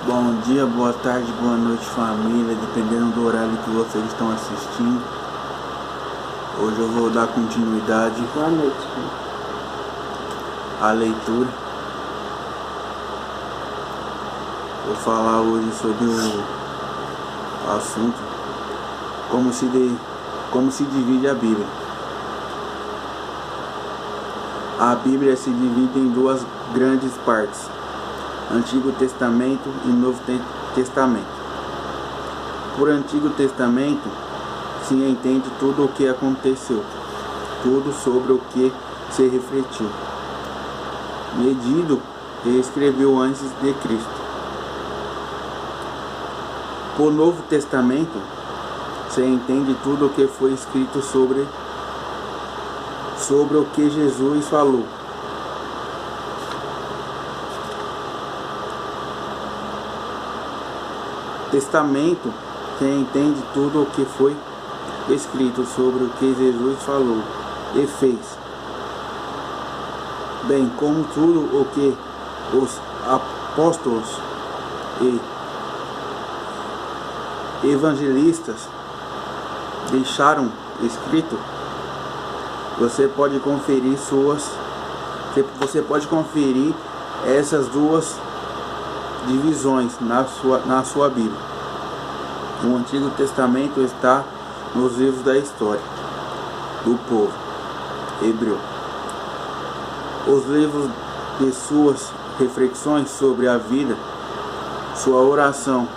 Bom dia, boa tarde, boa noite, família, dependendo do horário que vocês estão assistindo. Hoje eu vou dar continuidade Boa noite, filho. à leitura. Vou falar hoje sobre o assunto como se divide a Bíblia. A Bíblia se divide em duas grandes partes: Antigo Testamento e Novo Testamento. Por Antigo Testamento se entende tudo o que aconteceu, tudo sobre o que se refletiu, medido e escreveu antes de Cristo. Por Novo Testamento se entende tudo o que foi escrito sobre o que Jesus falou. Testamento se entende tudo o que foi escrito sobre o que Jesus falou e fez, bem como tudo o que os apóstolos e evangelistas deixaram escrito. Você pode conferir essas duas divisões na sua Bíblia. O Antigo Testamento está nos livros da história do povo hebreu. Os livros de suas reflexões sobre a vida, sua oração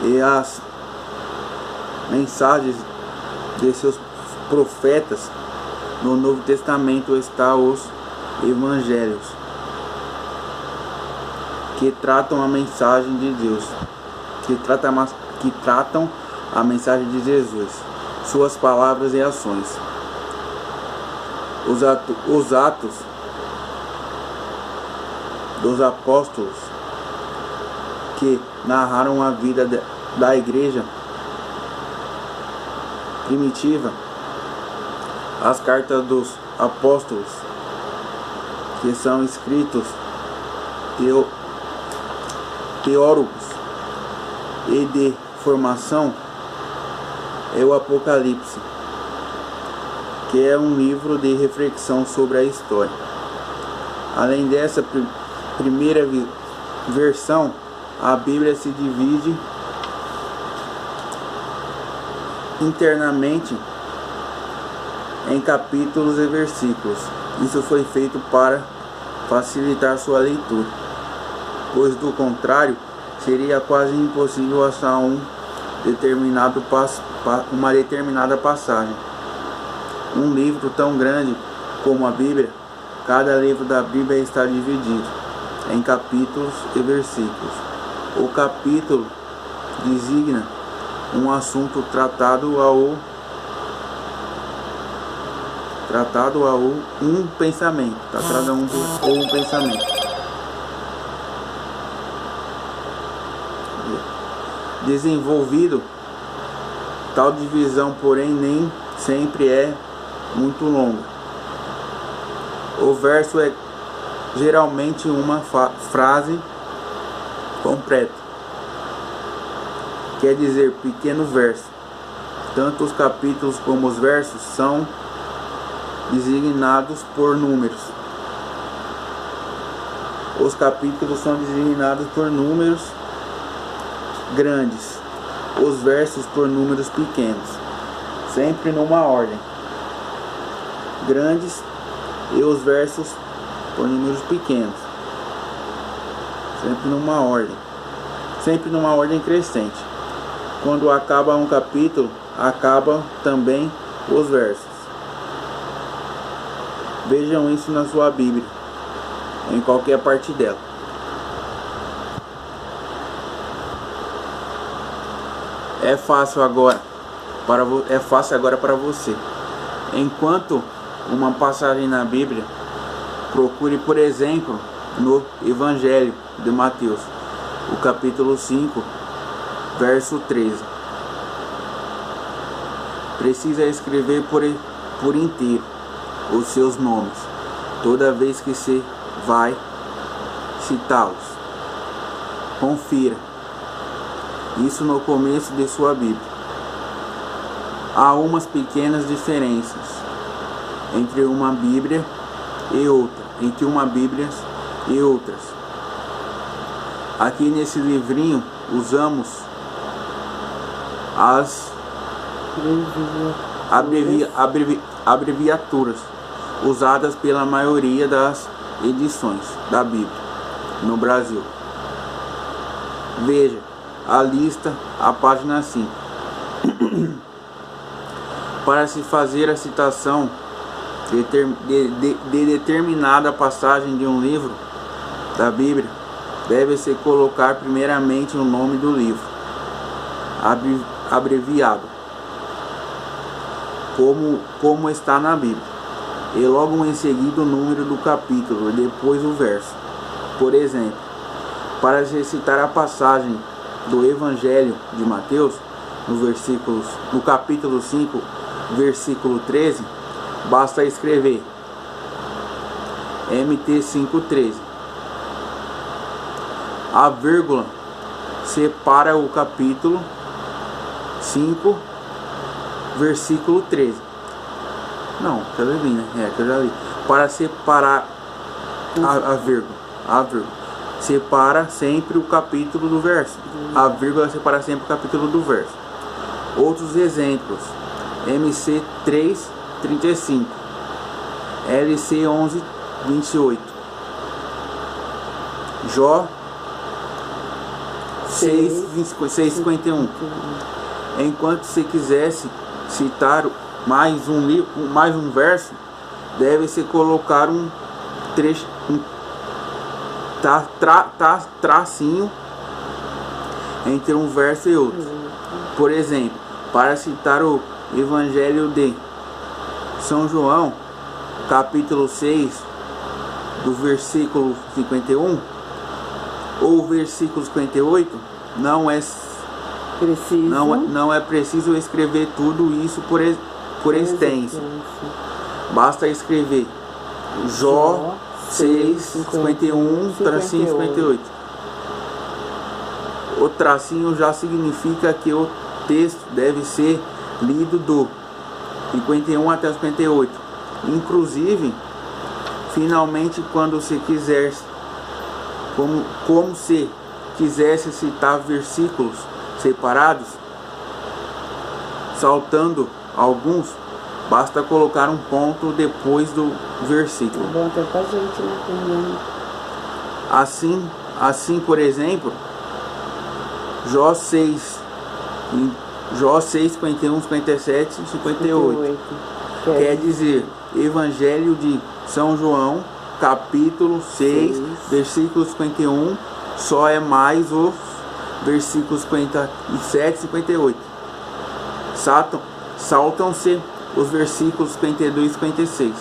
e as mensagens de seus profetas. No Novo Testamento está os evangelhos, que tratam a mensagem de Deus, que tratam a mensagem de Jesus, suas palavras e ações. Os atos dos apóstolos, que narraram a vida da igreja primitiva. As cartas dos apóstolos, que são escritos teólogos e de formação, é o Apocalipse, que é um livro de reflexão sobre a história. Além dessa primeira versão, a Bíblia se divide internamente em capítulos e versículos. Isso foi feito para facilitar sua leitura, pois do contrário seria quase impossível achar uma determinada passagem. Um livro tão grande como a Bíblia, cada livro da Bíblia está dividido em capítulos e versículos. O capítulo designa um assunto tratado a um pensamento, um pensamento. Desenvolvido. Tal divisão, porém, nem sempre é muito longa. O verso é geralmente uma frase completa, quer dizer, pequeno verso. Tanto os capítulos como os versos são designados por números. Os capítulos são designados por números grandes, os versos por números pequenos, sempre numa ordem. Grandes e os versos por números pequenos, sempre numa ordem crescente. Quando acaba um capítulo, acabam também os versos. Vejam isso na sua Bíblia, em qualquer parte dela. É fácil agora para você. Enquanto uma passagem na Bíblia, procure, por exemplo, no Evangelho de Mateus, o capítulo 5, verso 13. Precisa escrever por inteiro os seus nomes, toda vez que se vai citá-los. Confira isso no começo de sua Bíblia. Há umas pequenas diferenças entre uma Bíblia e outra, Aqui nesse livrinho usamos as abreviaturas usadas pela maioria das edições da Bíblia no Brasil. Veja a lista, a página 5. Para se fazer a citação de determinada passagem de um livro da Bíblia, deve-se colocar primeiramente o nome do livro, abreviado, como está na Bíblia, e logo em seguida o número do capítulo, e depois o verso. Por exemplo, para recitar a passagem do Evangelho de Mateus, no capítulo 5, versículo 13, basta escrever MT 5:13. A vírgula separa o capítulo 5, versículo 13. Não, que eu li, né? Que eu já li. Para separar a vírgula separa sempre o capítulo do verso. A vírgula separa sempre o capítulo do verso. Outros exemplos: MC 3:35, LC 11:28, Jó 6:51. Enquanto se quisesse citar mais um verso, deve-se colocar um tracinho entre um verso e outro. Por exemplo, para citar o Evangelho de São João, capítulo 6, do versículo 51 ou versículo 58, não é preciso escrever tudo isso por extenso. Basta escrever Jó 6:51, tracinho 58. O tracinho já significa que o texto deve ser lido do 51 até 58. Inclusive, finalmente, quando se quiser, como se quisesse citar versículos separados, saltando alguns, basta colocar um ponto depois do versículo. É bom até pra gente, né? Assim, por exemplo, Jó 6:51, 57 e 58. Quer dizer, Evangelho de São João, capítulo 6, versículo 51, só é mais os versículos 57 e 58. Saltam-se os versículos 52 e 56.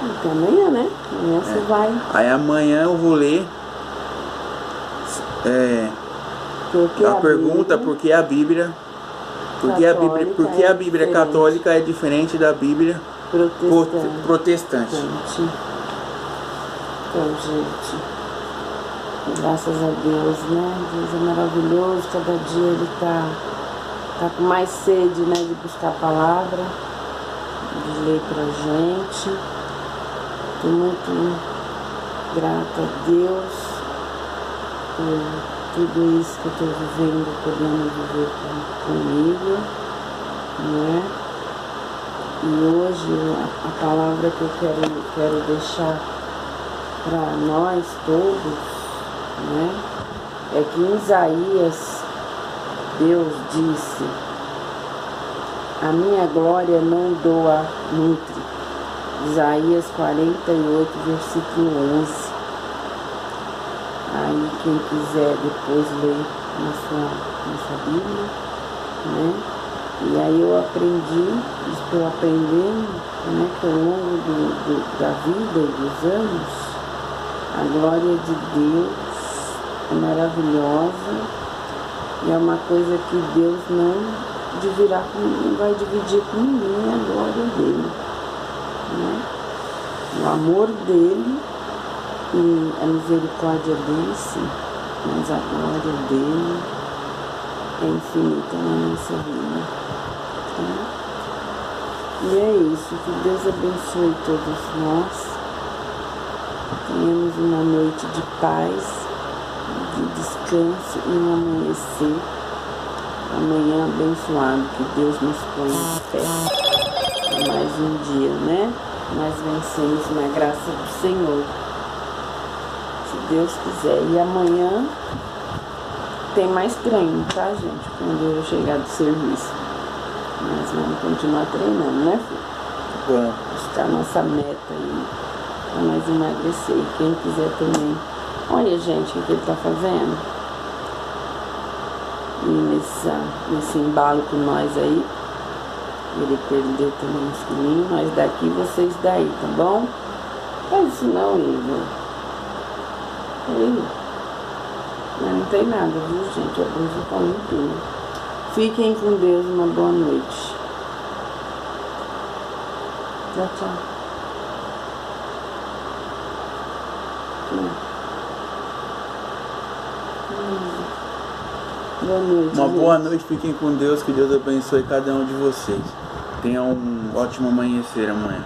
Então amanhã, né? Amanhã você vai. Aí amanhã eu vou ler a pergunta por que a Bíblia católica é diferente da Bíblia protestante. Então, gente, graças a Deus, né? Deus é maravilhoso, cada dia Ele tá com mais sede, né, de buscar a palavra, de ler pra gente. Estou muito grata a Deus por tudo isso que eu estou vivendo, podendo viver comigo, né? E hoje a palavra que eu quero deixar para nós todos, né, é que em Isaías Deus disse: a minha glória não doa nutre. Isaías 48, versículo 11. Aí quem quiser depois ler na sua Bíblia, né? E aí eu aprendi, estou aprendendo, né, que ao longo da vida e dos anos, a glória de Deus é maravilhosa e é uma coisa que Deus não vai dividir com ninguém, a glória dele, né? O amor dele e a misericórdia dele, sim, mas a glória dele é infinita na nossa vida. Tá? E é isso, que Deus abençoe todos nós. Tenhamos uma noite de paz, de descanso e um amanhecer. Amanhã abençoado, que Deus nos ponha de pé. Mais um dia, né? Nós vencemos na graça do Senhor. Se Deus quiser. E amanhã tem mais treino, tá, gente? Quando eu chegar do serviço. Nós vamos continuar treinando, né, filho? Bom. Buscar nossa meta aí para nós emagrecer. E quem quiser também. Olha, gente, o que ele tá fazendo. E nesse embalo com nós aí. Ele perdeu também uns quilinhos. Nós daqui, vocês daí, tá bom? Faz isso não, Igor. Ei. Mas não tem nada, viu, gente? A blusa tá limpinha. Fiquem com Deus, uma boa noite. Tchau, tchau. Boa noite. Uma gente. boa noite, fiquem com Deus, que Deus abençoe cada um de vocês. Tenha um ótimo amanhecer amanhã.